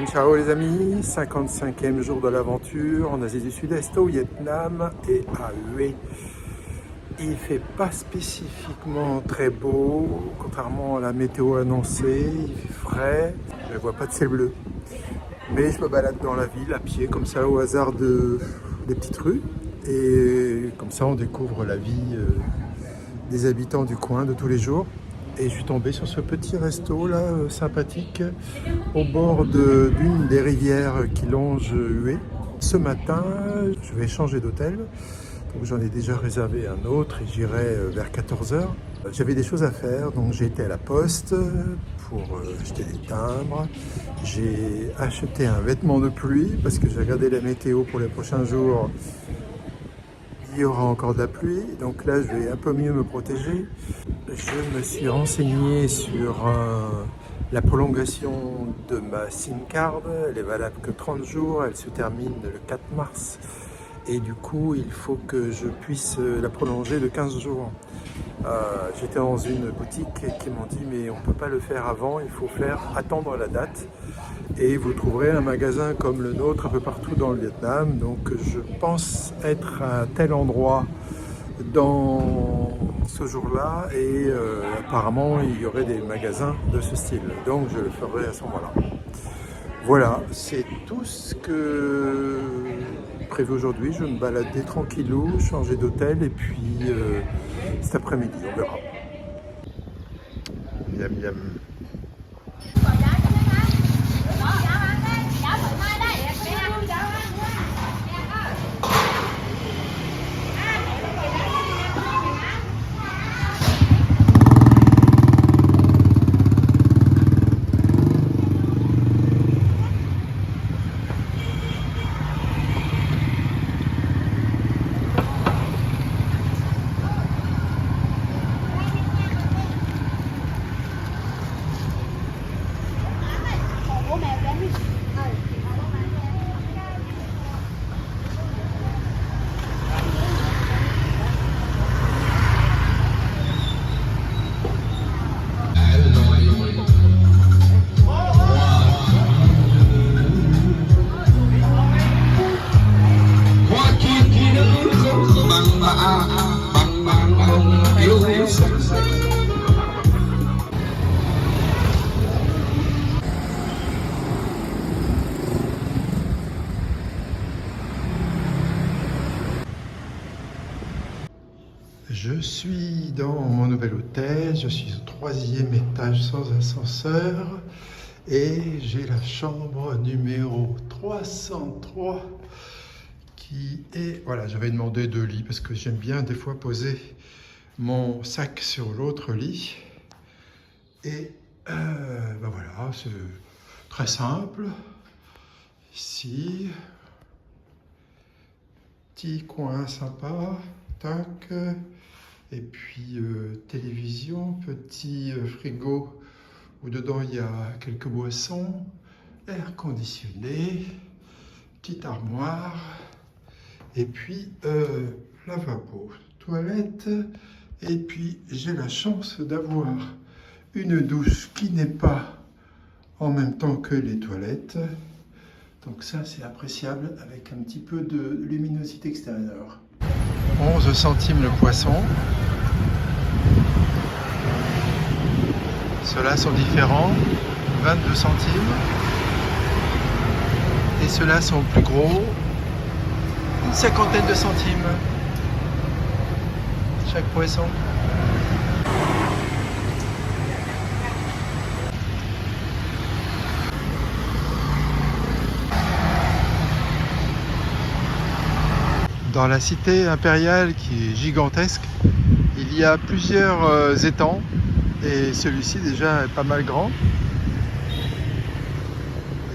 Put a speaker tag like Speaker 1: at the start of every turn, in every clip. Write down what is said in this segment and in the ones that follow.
Speaker 1: Ciao les amis, 55e jour de l'aventure en Asie du Sud-Est, au Vietnam et à Hue. Il fait pas spécifiquement très beau, contrairement à la météo annoncée, il fait frais, je ne vois pas de ciel bleu. Mais je me balade dans la ville à pied comme ça au hasard des petites rues et comme ça on découvre la vie des habitants du coin de tous les jours. Et je suis tombé sur ce petit resto là, sympathique, au bord d'une des rivières qui longe Hue. Ce matin, je vais changer d'hôtel. Donc j'en ai déjà réservé un autre et j'irai vers 14 h. J'avais des choses à faire, donc j'ai été à la poste pour acheter des timbres. J'ai acheté un vêtement de pluie parce que j'ai regardé la météo pour les prochains jours. Il y aura encore de la pluie, donc là je vais un peu mieux me protéger. Je me suis renseigné sur la prolongation de ma SIM card. Elle est valable que 30 jours, elle se termine le 4 mars. Et du coup, il faut que je puisse la prolonger de 15 jours. J'étais dans une boutique qui m'ont dit mais on ne peut pas le faire avant, il faut attendre la date. Et vous trouverez un magasin comme le nôtre un peu partout dans le Vietnam. Donc je pense être à tel endroit dans ce jour-là et apparemment il y aurait des magasins de ce style. Donc je le ferai à ce moment-là. Voilà, c'est tout ce que prévu aujourd'hui. Je vais me balader tranquillou, changer d'hôtel et puis cet après-midi, on verra. Miam miam. Je suis dans mon nouvel hôtel, je suis au 3e étage sans ascenseur et j'ai la chambre numéro 303 qui est... Voilà, j'avais demandé 2 lits parce que j'aime bien des fois poser mon sac sur l'autre lit. Et ben voilà, c'est très simple. Ici, petit coin sympa, tac. Et puis télévision, petit frigo où dedans il y a quelques boissons, air conditionné, petite armoire, et puis lavabo, toilette, et puis j'ai la chance d'avoir une douche qui n'est pas en même temps que les toilettes. Donc ça c'est appréciable avec un petit peu de luminosité extérieure. 11 centimes le poisson. Ceux-là sont différents, 22 centimes. Et ceux-là sont plus gros, une cinquantaine de centimes. Chaque poisson. Dans la cité impériale qui est gigantesque, il y a plusieurs étangs et celui-ci déjà est pas mal grand.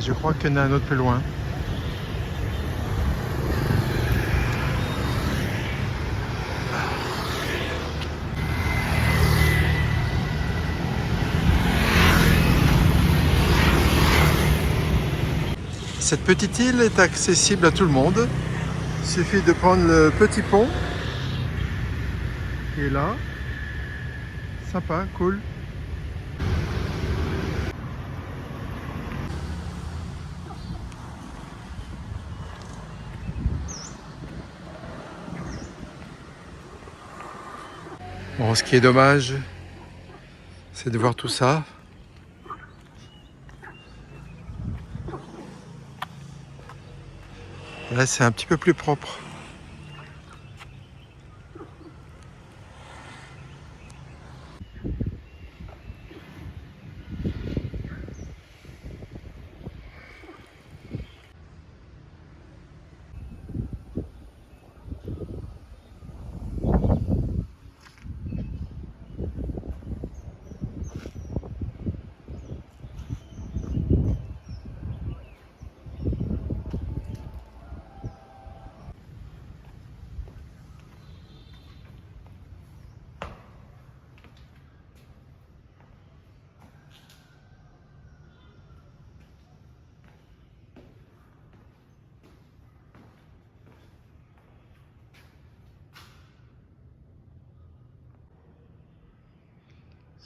Speaker 1: Je crois qu'il y en a un autre plus loin. Cette petite île est accessible à tout le monde. Il suffit de prendre le petit pont qui est là. Sympa, cool. Bon, ce qui est dommage, c'est de voir tout ça. Là, c'est un petit peu plus propre.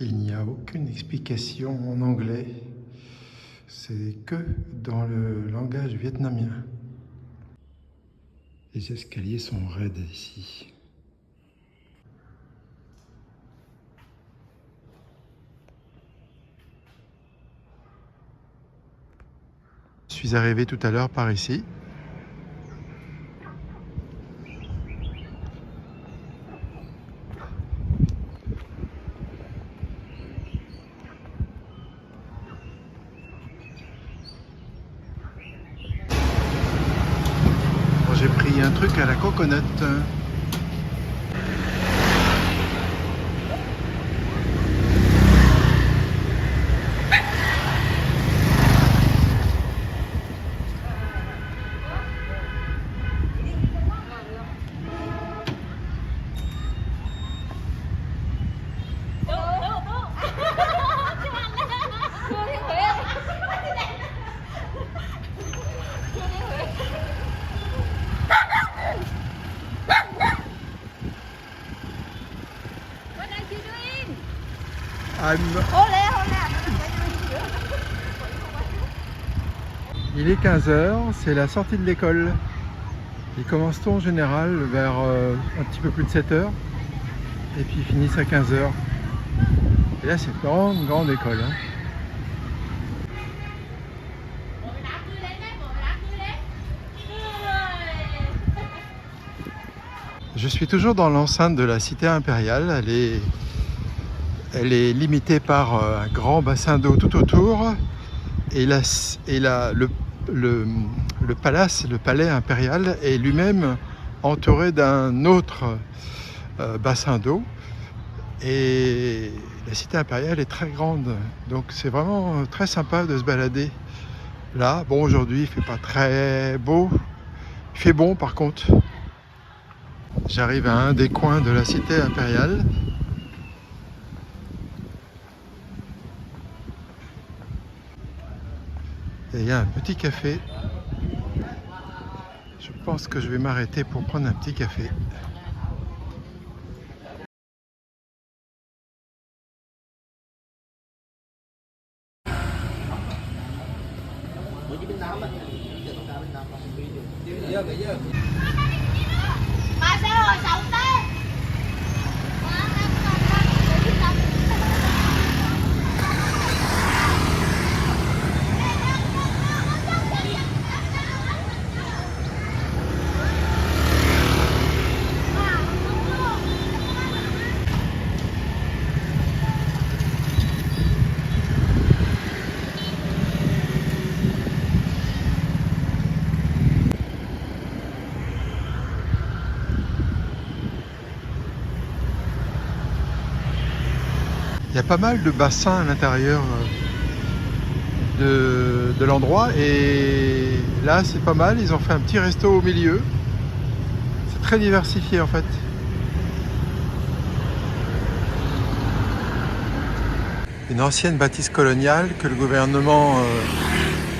Speaker 1: Il n'y a aucune explication en anglais, c'est que dans le langage vietnamien. Les escaliers sont raides ici. Je suis arrivé tout à l'heure par ici. J'ai pris un truc à la coconut. Il est 15 h, c'est la sortie de l'école. Ils commencent tôt en général vers un petit peu plus de 7 h et puis ils finissent à 15 h. Et là c'est une grande école. Hein. Je suis toujours dans l'enceinte de la cité impériale. Elle est limitée par un grand bassin d'eau tout autour. Et le palais impérial est lui-même entouré d'un autre bassin d'eau. Et la cité impériale est très grande. Donc c'est vraiment très sympa de se balader là. Bon, aujourd'hui il ne fait pas très beau. Il fait bon par contre. J'arrive à un des coins de la cité impériale. Et il y a un petit café. Je pense que je vais m'arrêter pour prendre un petit café. Il y a pas mal de bassins à l'intérieur de l'endroit et là c'est pas mal, ils ont fait un petit resto au milieu. C'est très diversifié en fait. Une ancienne bâtisse coloniale que le gouvernement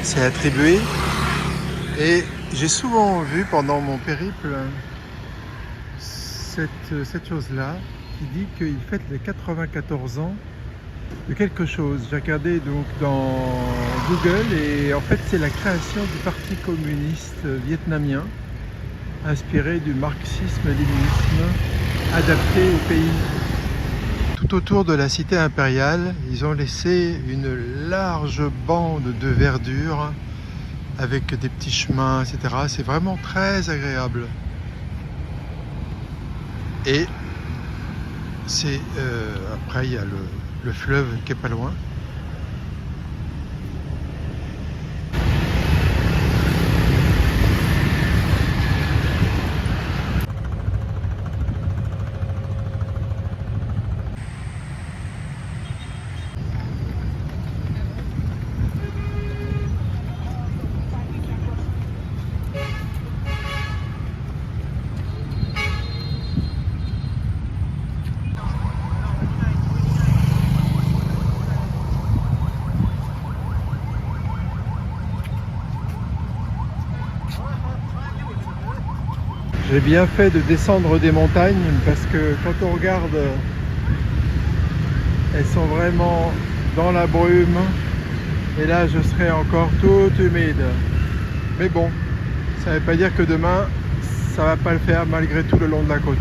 Speaker 1: s'est attribuée et j'ai souvent vu pendant mon périple cette chose-là qui dit qu'il fête les 94 ans de quelque chose. J'ai regardé donc dans Google et en fait c'est la création du Parti communiste vietnamien inspiré du marxisme-léninisme adapté au pays. Tout autour de la cité impériale, ils ont laissé une large bande de verdure avec des petits chemins, etc. C'est vraiment très agréable. Et c'est après il y a le fleuve qui est pas loin. J'ai bien fait de descendre des montagnes parce que quand on regarde, elles sont vraiment dans la brume et là je serai encore tout humide. Mais bon, ça ne veut pas dire que demain ça va pas le faire malgré tout le long de la côte.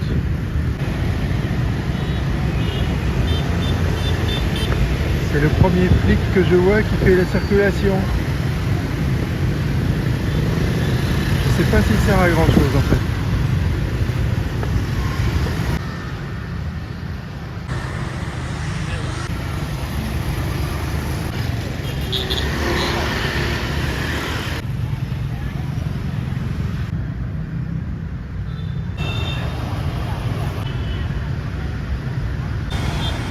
Speaker 1: C'est le premier flic que je vois qui fait la circulation. Je sais pas s'il sert à grand chose en fait.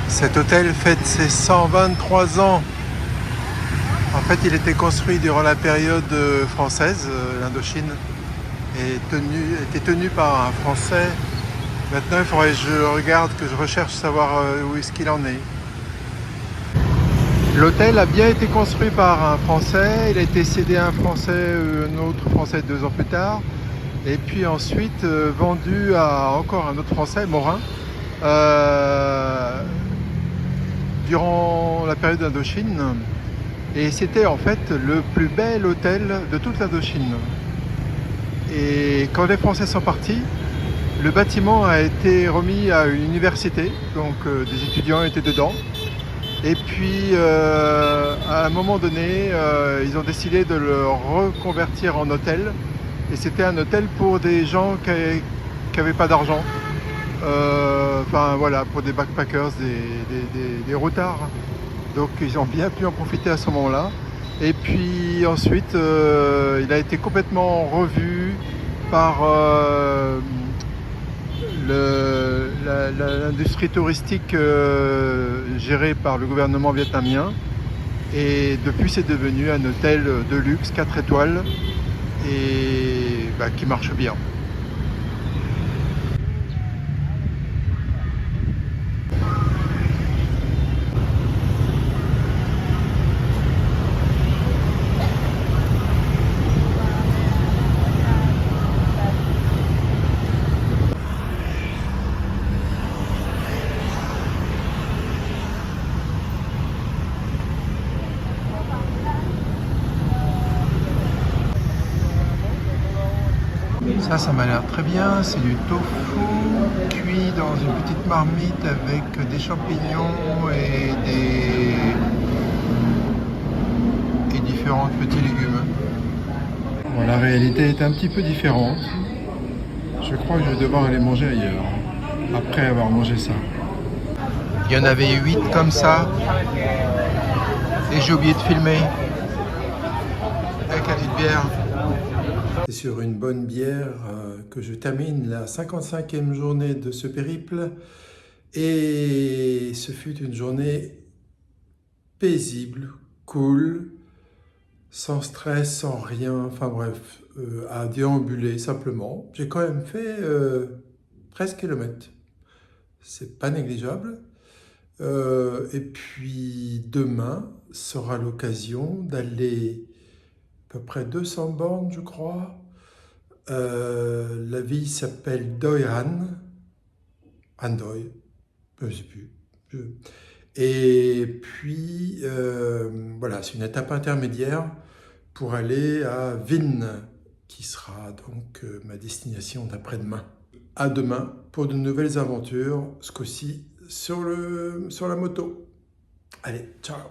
Speaker 1: Cet hôtel fête ses 123 ans. En fait, il était construit durant la période française, l'Indochine, et était tenu par un Français. Maintenant, il faudrait que je regarde, que je recherche savoir où est-ce qu'il en est. L'hôtel a bien été construit par un Français, il a été cédé à un Français, un autre Français 2 ans plus tard, et puis ensuite vendu à encore un autre Français, Morin, durant la période d'Indochine. Et c'était en fait le plus bel hôtel de toute l'Indochine. Et quand les Français sont partis, le bâtiment a été remis à une université, donc des étudiants étaient dedans. Et puis à un moment donné, ils ont décidé de le reconvertir en hôtel. Et c'était un hôtel pour des gens qui n'avaient pas d'argent. Enfin voilà, pour des backpackers, des routards. Donc ils ont bien pu en profiter à ce moment-là. Et puis ensuite, il a été complètement revu par l'industrie touristique gérée par le gouvernement vietnamien. Et depuis, c'est devenu un hôtel de luxe, 4 étoiles, et qui marche bien. Ça m'a l'air très bien, c'est du tofu cuit dans une petite marmite avec des champignons et différents petits légumes. Bon, la réalité est un petit peu différente. Je crois que je vais devoir aller manger ailleurs, après avoir mangé ça. Il y en avait 8 comme ça, et j'ai oublié de filmer, avec la petite bière. C'est sur une bonne bière que je termine la 55e journée de ce périple. Et ce fut une journée paisible, cool, sans stress, sans rien, enfin bref, à déambuler simplement. J'ai quand même fait 13 km. C'est pas négligeable. Et puis demain sera l'occasion d'aller à peu près 200 bornes, je crois. La ville s'appelle Doi Han, Hanoi, je ne sais plus. Et puis, voilà, c'est une étape intermédiaire pour aller à Vinh, qui sera donc ma destination d'après-demain. À demain pour de nouvelles aventures, ce coup-ci sur la moto. Allez, ciao.